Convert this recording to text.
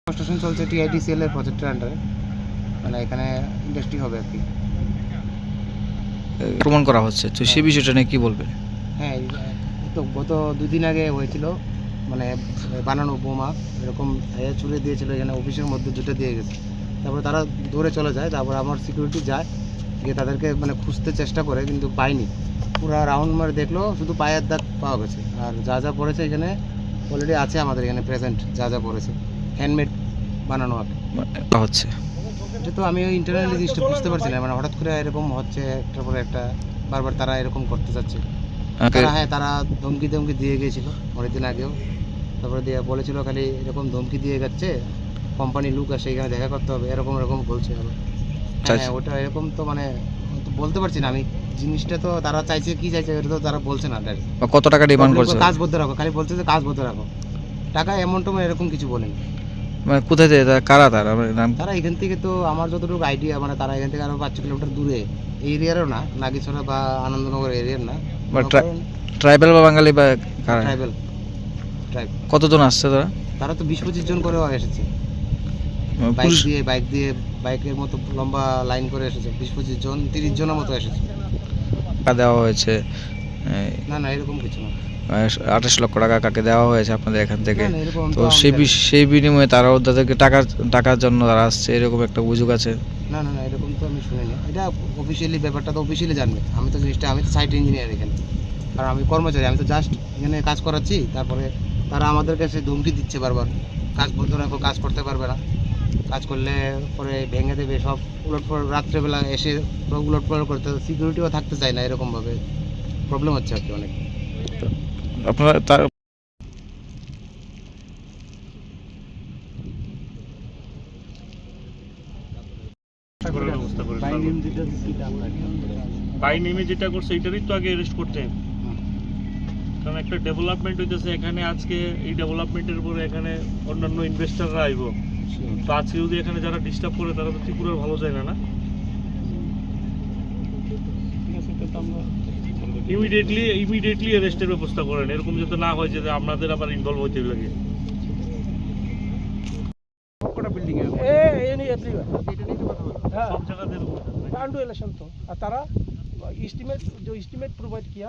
Construction চলছে টিআইডিসিএল এর প্রজেক্টের আন্ডারে, মানে এখানে ইন্ডাস্ট্রি হবে আর কি, প্রমাণ করা হচ্ছে। তো সেই বিষয়টা নিয়ে কি বলবেন? হ্যাঁ, তো গত 2 দিন আগে হয়েছিল, মানে বানানো বোমা এরকম ছুড়ে দিয়েছিল এখানে অফিসের মধ্যে, দুটো দিয়ে গেছে। তারপরে তারা দৌড়ে চলে যায়, তারপর আমার সিকিউরিটি যায়, গিয়ে তাদেরকে মানে খুঁজতে চেষ্টা করে কিন্তু পাইনি। পুরো রাউন্ড মারে দেখলো, শুধু পায়ের দাগ পাওয়া গেছে। আর যা যা পড়েছে এখানে অলরেডি আছে আমাদের এখানে প্রেজেন্ট, যা যা পড়েছে হ্যান্ডমেড বানানো হচ্ছে। এটা তো আমি ওই ইন্টারনালি জিনিসটা বুঝতে পারছি না, মানে হঠাৎ করে এরকম হচ্ছে, একটার পরে একটা বারবার তারা এরকম করতে চাচ্ছে। হ্যাঁ, তারা ধমকি দিয়ে গিয়েছিল অনেকদিন আগেও, তারপরে দিয়ে বলেছিল খালি এরকম ধমকি দিয়ে যাচ্ছে, কোম্পানি লুক আসে এখানে দেখা করতে হবে, এরকম বলছে। হ্যাঁ, ওটা এরকম তো মানে বলতে পারছি না আমি, জিনিসটা তো তারা চাইছে কি চাইছে এটা তো তারা বলছে না। কত টাকা ডিমান্ড করছে? কাজ বন্ধ রাখো, খালি বলছে যে কাজ বন্ধ রাখো, টাকা অ্যামাউন্ট এরকম কিছু বলেনি। মানে কোথায় থেকে কারা তারা? তারা এখান থেকে তো আমার যতটুকু আইডিয়া, মানে তারা এখান থেকে আরো 5 কিলোমিটার দূরে, এই এরিয়ারও না, নাগিছড়া বা আনন্দনগর এরিয়ার না, ট্রাইবেল বা বাঙালি বা ট্রাইবেল। কতজন আসছে তারা? তারা তো 20-25 জন করে এসেছে, বাইক দিয়ে বাইকের মতো লম্বা লাইন করে এসেছে, 20-25 জন, 30 জনের মতো এসেছে। দেওয়া হয়েছে? না এরকম কিছু না। 28 লক্ষ টাকা কাকে দেওয়া হয়েছে আপনাদের এখান থেকে? তো সেই বিনিময়ে তারাও তাদেরকে টাকার জন্য তারা আসছে, এরকম একটা অভিযোগ আছে। না এরকম তো আমি শুনিনি। এটা অফিসিয়ালি, ব্যাপারটা তো অফিসিয়ালি জানবে। আমি তো সাইট ইঞ্জিনিয়ার এখানে, আর আমি কর্মচারী, আমি তো জাস্ট এখানে কাজ করাচ্ছি। তারপরে তারা আমাদের কাছে ধমকি দিচ্ছে বারবার, কাজ বন্ধ রাখো, কাজ করতে পারবে না, কাজ করলে পরে ভেঙে দেবে সব, উলটপালট, রাত্রেবেলা এসে উলটপালট করতে, সিকিউরিটিও থাকতে চায় না, এরকমভাবে প্রবলেম হচ্ছে আর কি অনেক। আপনারা তার বাই নেমে যেটা করছে এটারই তো আগে অ্যারেস্ট করতে, কারণ একটা ডেভেলপমেন্ট হইতেছে এখানে। আজকে এই ডেভেলপমেন্টের উপরে এখানে অন্যান্য ইনভেস্টররা আইব, তো আজকে যদি এখানে যারা ডিস্টার্ব করে তারা তো ত্রিপুরার ভালো যায় না। ইমিডিয়েটলি অ্যারেস্টের ব্যবস্থা করেন, এরকম যাতে না হয় যে আপনাদের আবার ইনভলভ হইতে লাগে। सब जगह दे इलेक्शन तो तारा एस्टिमेट जो एस्टिमेट प्रोवाइड किया